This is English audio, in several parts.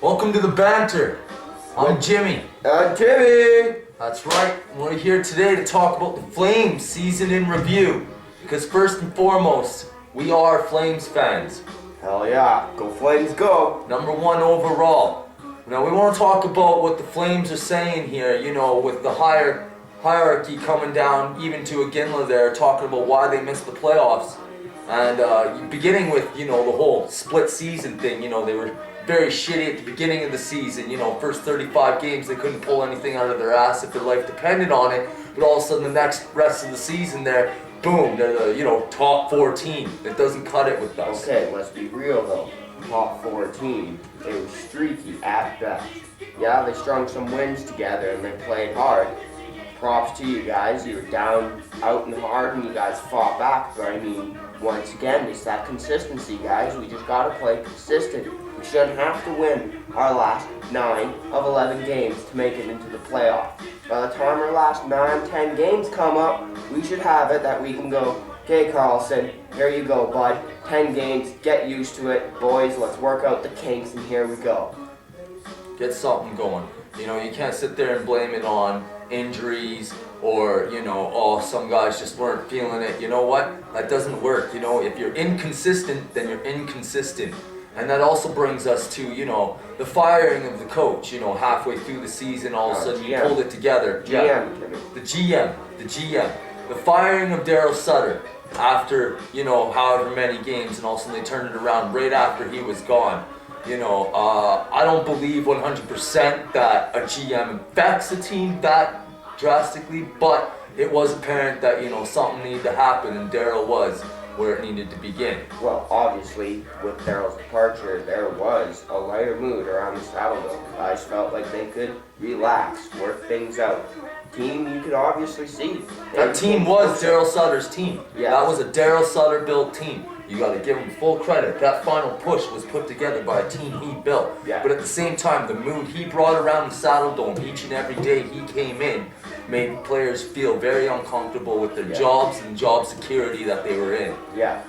Welcome to the Banter. I'm Jimmy. Jimmy! That's right. We're here today to talk about the Flames season in review. Because first and foremost, we are Flames fans. Hell yeah, go Flames go! Number one overall. Now we want to talk about what the Flames are saying here, with the hierarchy coming down even to Iginla there, talking about why they missed the playoffs. And beginning with, the whole split season thing, they were very shitty at the beginning of the season, first 35 games they couldn't pull anything out of their ass if their life depended on it, but all of a sudden the rest of the season there, boom, they're the, top 4 team. It doesn't cut it with us. Okay, let's be real though. Top 4 team, they were streaky at best. Yeah, they strung some wins together and they played hard. Props to you guys, you were down, out and hard, and you guys fought back, but I mean, once again, it's that consistency, guys. We just gotta play consistent. We shouldn't have to win our last 9 of 11 games to make it into the playoff. By the time our last 9, 10 games come up, we should have it that we can go, okay, Carlson, here you go, bud. 10 games, get used to it. Boys, let's work out the kinks, and here we go. Get something going. You can't sit there and blame it on injuries or, some guys just weren't feeling it. You know what? That doesn't work. If you're inconsistent, then you're inconsistent. And that also brings us to, the firing of the coach, halfway through the season, all of a sudden you pulled it together. GM. The GM. The firing of Daryl Sutter after, however many games, and all of a sudden they turned it around right after he was gone. I don't believe 100% that a GM affects a team that drastically, but it was apparent that, something needed to happen, and Daryl was where it needed to begin. Well, obviously, with Daryl's departure, there was a lighter mood around the Saddle Dome. Guys felt like they could relax, work things out. Team, you could obviously see. That team was Daryl Sutter's team. Yes. That was a Daryl Sutter built team. You got to give him full credit. That final push was put together by a team he built. Yeah. But at the same time, the mood he brought around the Saddle Dome each and every day he came in made players feel very uncomfortable with their jobs and job security that they were in. Yeah.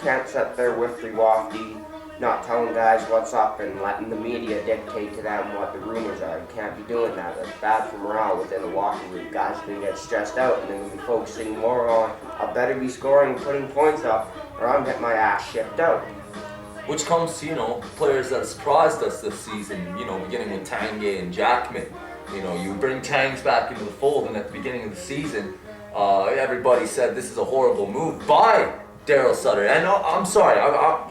Can't sit there wifty-wafty, not telling guys what's up and letting the media dictate to them what the rumors are. You can't be doing that. That's bad for morale within the locker room. Guys are going to get stressed out and they're going to be focusing more on, I better be scoring and putting points up or I'm getting my ass shipped out. Which comes to, players that surprised us this season, beginning with Tanguay and Jackman. You bring Tangs back into the fold, and at the beginning of the season, everybody said this is a horrible move by Daryl Sutter. And I'm sorry,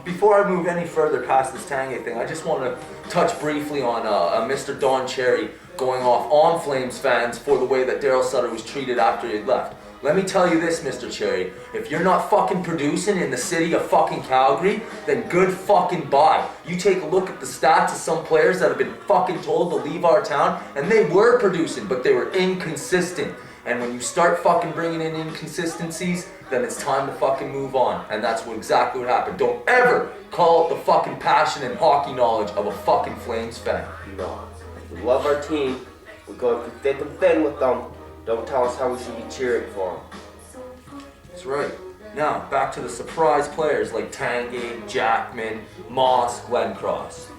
before I move any further past this Tanguay thing, I just want to touch briefly on Mr. Don Cherry going off on Flames fans for the way that Daryl Sutter was treated after he left. Let me tell you this, Mr. Cherry, if you're not fucking producing in the city of fucking Calgary, then good fucking bye. You take a look at the stats of some players that have been fucking told to leave our town, and they were producing, but they were inconsistent. And when you start fucking bringing in inconsistencies, then it's time to fucking move on. And that's exactly what happened. Don't ever call out the fucking passion and hockey knowledge of a fucking Flames fan. No. We love our team. We go through thick and thin with them. Don't tell us how we should be cheering for them. That's right. Now, back to the surprise players like Tanguay, Jackman, Moss, Glenn Cross.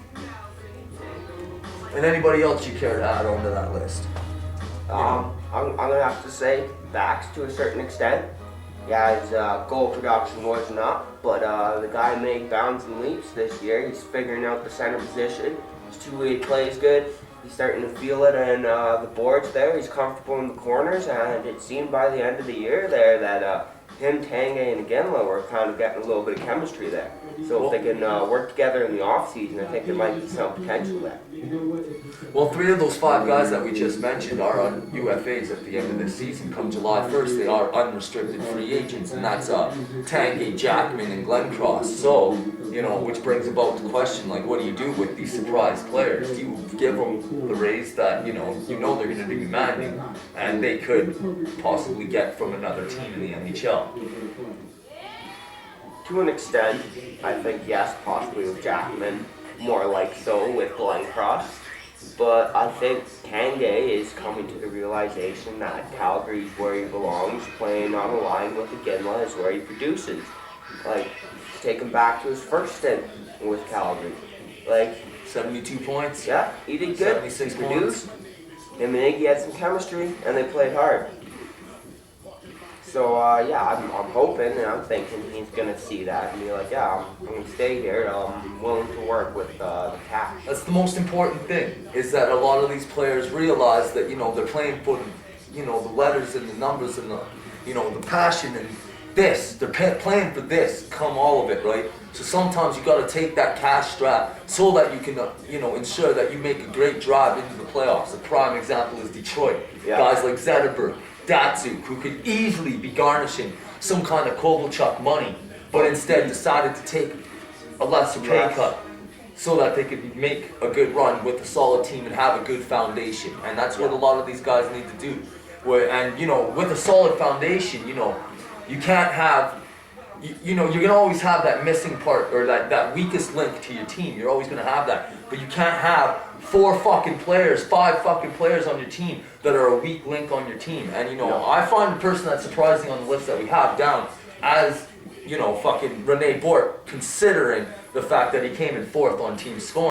And anybody else you care to add on to that list? I'm going to have to say Bax to a certain extent. Yeah, his goal production was not, but the guy made bounds and leaps this year. He's figuring out the center position. His two-way play is good. He's starting to feel it in the boards there. He's comfortable in the corners, and it seemed by the end of the year there that him, Tanguay, and Iginla were kind of getting a little bit of chemistry there. So if they can work together in the off-season, I think there might be some potential there. Well, 3 of those 5 guys that we just mentioned are on UFAs at the end of this season. Come July 1st, they are unrestricted free agents, and that's Tanguay, Jackman, and Glenn Cross. So, which brings about the question, what do you do with these surprise players? Do you give them the raise that, they're going to be demanding, and they could possibly get from another team in the NHL? To an extent, I think yes, possibly with Jackman, more like so with Glenn Cross. But I think Tanguay is coming to the realization that Calgary is where he belongs, playing on a line with Iginla is where he produces. Take him back to his first stint with Calgary. 72 points. Yeah, he did good. 76 He produced. Him and Iggy had some chemistry, and they played hard. So yeah, I'm hoping and I'm thinking he's gonna see that and be like, yeah, I'm gonna stay here. I'm willing to work with the cash. That's the most important thing, is that a lot of these players realize that, you know, they're playing for, you know, the letters and the numbers and the, you know, the passion and this. They're playing for this, come all of it, right? So sometimes you got to take that cash strap so that you can, you know, ensure that you make a great drive into the playoffs. A prime example is Detroit. Yeah. Guys like Zetterberg, Datsuk, who could easily be garnishing some kind of Kovalchuk money, but instead decided to take a lesser pay cut so that they could make a good run with a solid team and have a good foundation. And that's what a lot of these guys need to do. And, you know, with a solid foundation, you know, you can't have, you know, you're going to always have that missing part or that weakest link to your team. You're always going to have that. But you can't have 5 fucking players on your team that are a weak link on your team. And, you know, I find the person that's surprising on the list that we have down as, you know, fucking Rene Bort, considering the fact that he came in 4th on team scoring.